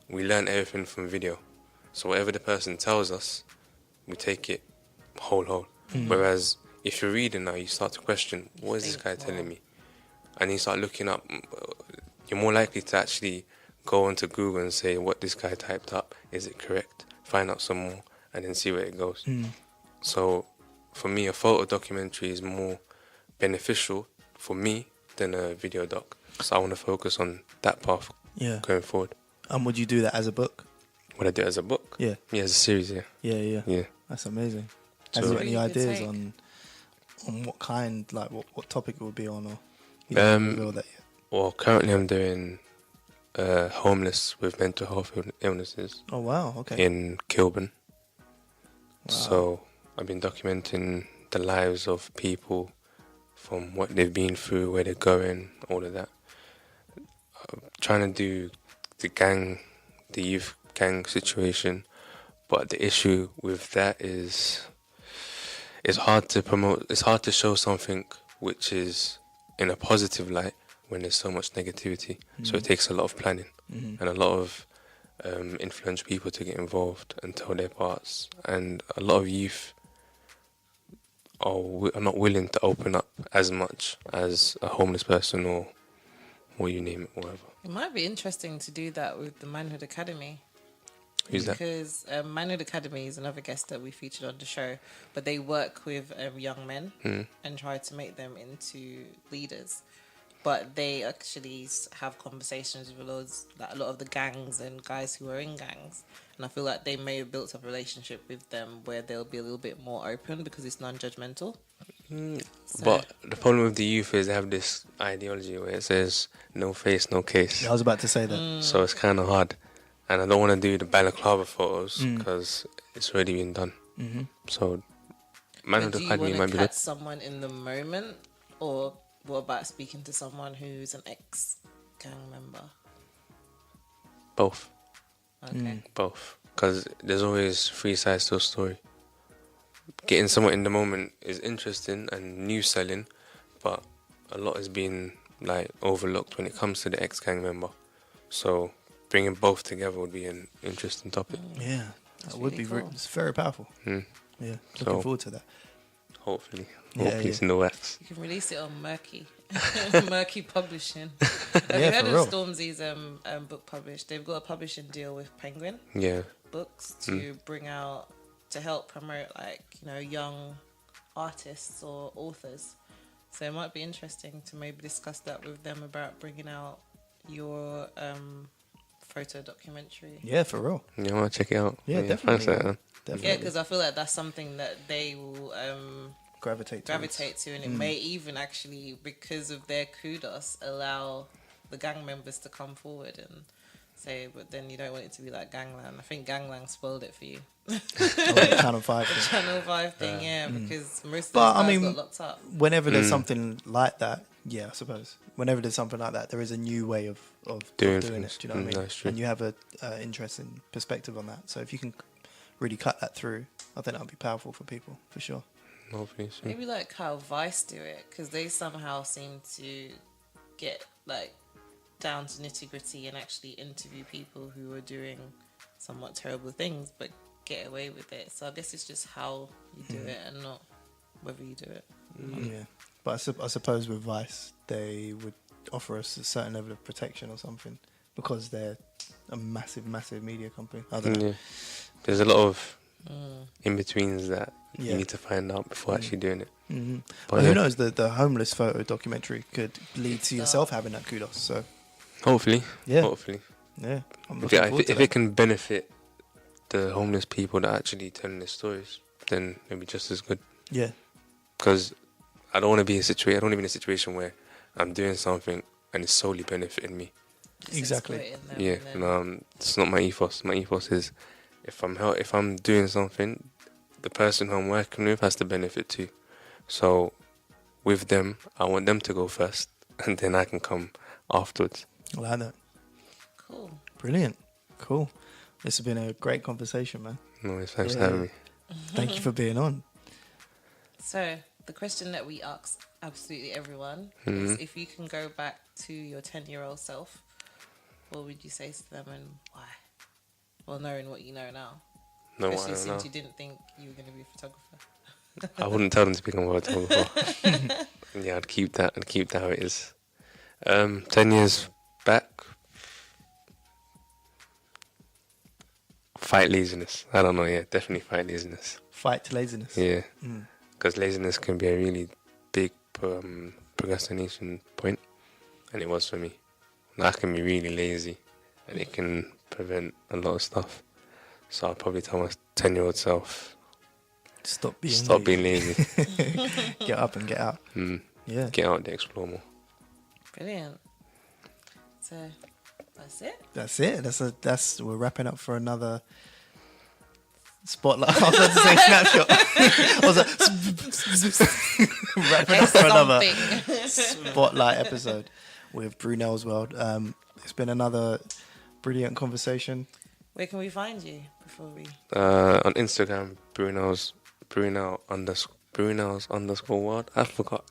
we learn everything from video. So whatever the person tells us, we take it whole. Whereas if you're reading now, you start to question, what is this guy telling me? And you start looking up, you're more likely to actually go onto Google and say what this guy typed up, is it correct? Find out some more and then see where it goes. So for me, a photo documentary is more beneficial for me than a video doc. So I want to focus on that path Yeah. going forward. And would you do that as a book? Would I do it as a book? Yeah. Yeah, as a series, yeah. Yeah. Yeah. That's amazing. So- Has you got Really any good ideas take. on what kind, like what topic it would be on, or you don't reveal that yet? Well, currently I'm doing homeless with mental health illnesses Oh wow, okay. in Kilburn. Wow. So I've been documenting the lives of people from what they've been through, where they're going, all of that. I'm trying to do the youth gang situation, but the issue with that is it's hard to promote, it's hard to show something which is in a positive light when there's so much negativity. So it takes a lot of planning and a lot of influential people to get involved and tell their parts. And a lot of youth are not willing to open up as much as a homeless person or you name it, whatever. It might be interesting to do that with the Manhood Academy. Who's that? Because Manhood Academy is another guest that we featured on the show, but they work with young men and try to make them into leaders. But they actually have conversations with a lot of the gangs and guys who are in gangs. And I feel like they may have built up a relationship with them where they'll be a little bit more open because it's non-judgmental. So- But the problem with the youth is they have this ideology where it says no face, no case. Yeah, I was about to say that. So it's kind of hard. And I don't want to do the balaclava photos because it's already been done. Mm-hmm. So But Manhood do you Academy want might to be catch good. someone in the moment, or what about speaking to someone who's an ex-gang member? Both. Okay. Both. Because there's always three sides to a story. Getting someone in the moment is interesting and news selling, but a lot is being like overlooked when it comes to the ex-gang member. So bringing both together would be an interesting topic. Yeah, that would really be cool. it's very powerful. Mm. Yeah, So- looking forward to that. Hopefully. Yeah, Hopefully it's in the wax. You can release it on Murky. Murky Publishing. Have Yeah, you heard for of real. Stormzy's book published? They've got a publishing deal with Penguin Yeah. Books to bring out, to help promote young artists or authors. So it might be interesting to maybe discuss that with them about bringing out your photo documentary. Yeah, for real. You want to check it out? Yeah, thanks definitely. for that, man. Definitely. Yeah, because I feel like that's something that they will gravitate gravitate to, and it may even actually, because of their kudos, allow the gang members to come forward and say, but then you don't want it to be like Gangland. I think Gangland spoiled it for you. Channel 5 thing. Channel 5 thing, yeah, because most of But, those I guys mean, got locked up. Whenever there's something like that, yeah, I suppose. Whenever there's something like that, there is a new way of Doing doing things. it. Do you know what I mean? That's true. And you have a interesting perspective on that. So if you can really cut that through, I think that would be powerful for people, for sure. Hopefully soon. Maybe like how Vice do it, because they somehow seem to get like down to nitty gritty and actually interview people who are doing somewhat terrible things, but get away with it. So I guess it's just how you do it and not whether you do it. Yeah. But I suppose with Vice, they would offer us a certain level of protection or something because they're a massive, massive media company. I don't know. Yeah. There's a lot of in-betweens that Yeah. you need to find out before actually doing it. Mm-hmm. But Well, who yeah, knows? The homeless photo documentary could lead to yourself having that kudos. So, hopefully. Yeah. Hopefully. yeah. I'm If, looking yeah, forward if, to if that. it can benefit the homeless people that are actually telling their stories, then it'll be just as good. Yeah. Because I don't want to be in a situation. I don't want to be in a situation where I'm doing something and it's solely benefiting me. Just Exactly. exploiting them Yeah, and then- no, it's not my ethos. My ethos is if I'm doing something, the person who I'm working with has to benefit too. So with them, I want them to go first, and then I can come afterwards. I like that. Cool. Brilliant. Cool. This has been a great conversation, man. No, thanks for Yeah. having me. Thank you for being on. So the question that we ask absolutely everyone is, if you can go back to your 10-year-old self, what would you say to them and why? Well, knowing what you know now. No, I Especially don't know. since you didn't think you were going to be a photographer. I wouldn't tell them to become a photographer. Yeah, I'd keep that how it is. 10 years back, fight laziness. I don't know, yeah, definitely fight laziness. Fight laziness. Yeah, Mm. because laziness can be a really big procrastination point, and it was for me. I can be really lazy, and it can prevent a lot of stuff. So I'd probably tell my 10-year-old self, Stop being stop lazy. being lazy. Get up and get out. Yeah. Get out there, explore more. Brilliant. So that's it. That's it. We're wrapping up for another spotlight. I was about to say snapshot. I was like, wrapping up for another spotlight episode with Brunel's World. It's been another brilliant conversation. Where can we find you before we? On Instagram, Brunel's _ world. I forgot.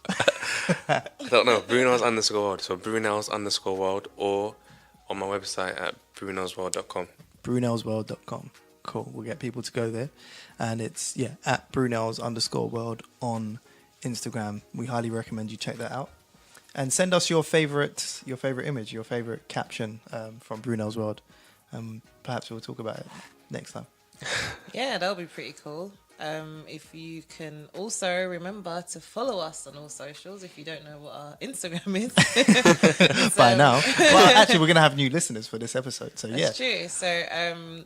I don't know. Brunel's _ world. So Brunel's _ world, or on my website at brunelsworld.com. brunelsworld.com. Cool. We'll get people to go there. And it's, at Brunels _ world on Instagram. We highly recommend you check that out. And send us your favorite image, your favorite caption from Brunel's World. Perhaps we'll talk about it next time. Yeah, that'll be pretty cool. If you can also remember to follow us on all socials if you don't know what our Instagram is. By now. Well, actually, we're going to have new listeners for this episode. So, That's true. So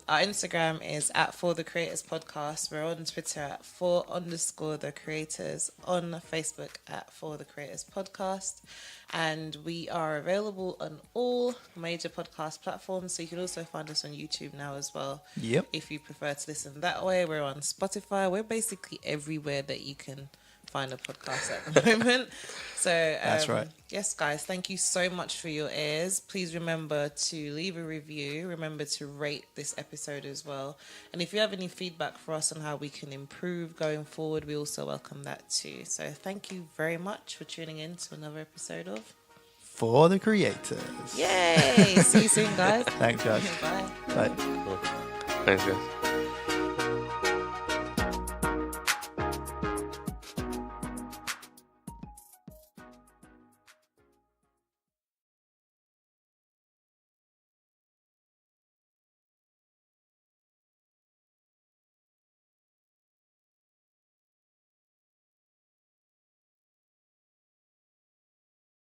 our Instagram is at For The Creators Podcast. We're on Twitter at For _ The Creators. On Facebook at For The Creators Podcast. And we are available on all major podcast platforms. So you can also find us on YouTube now as well. Yep. If you prefer to listen that way, we're on Spotify. We're basically everywhere that you can find a podcast at the moment. So That's right. Yes, guys, thank you so much for your ears. Please remember to leave a review. Remember to rate this episode as well. And if you have any feedback for us on how we can improve going forward, we also welcome that too. So thank you very much for tuning in to another episode of For The Creators. Yay! See you soon, guys. Thanks, guys. Bye. Bye. Cool. Thanks, guys.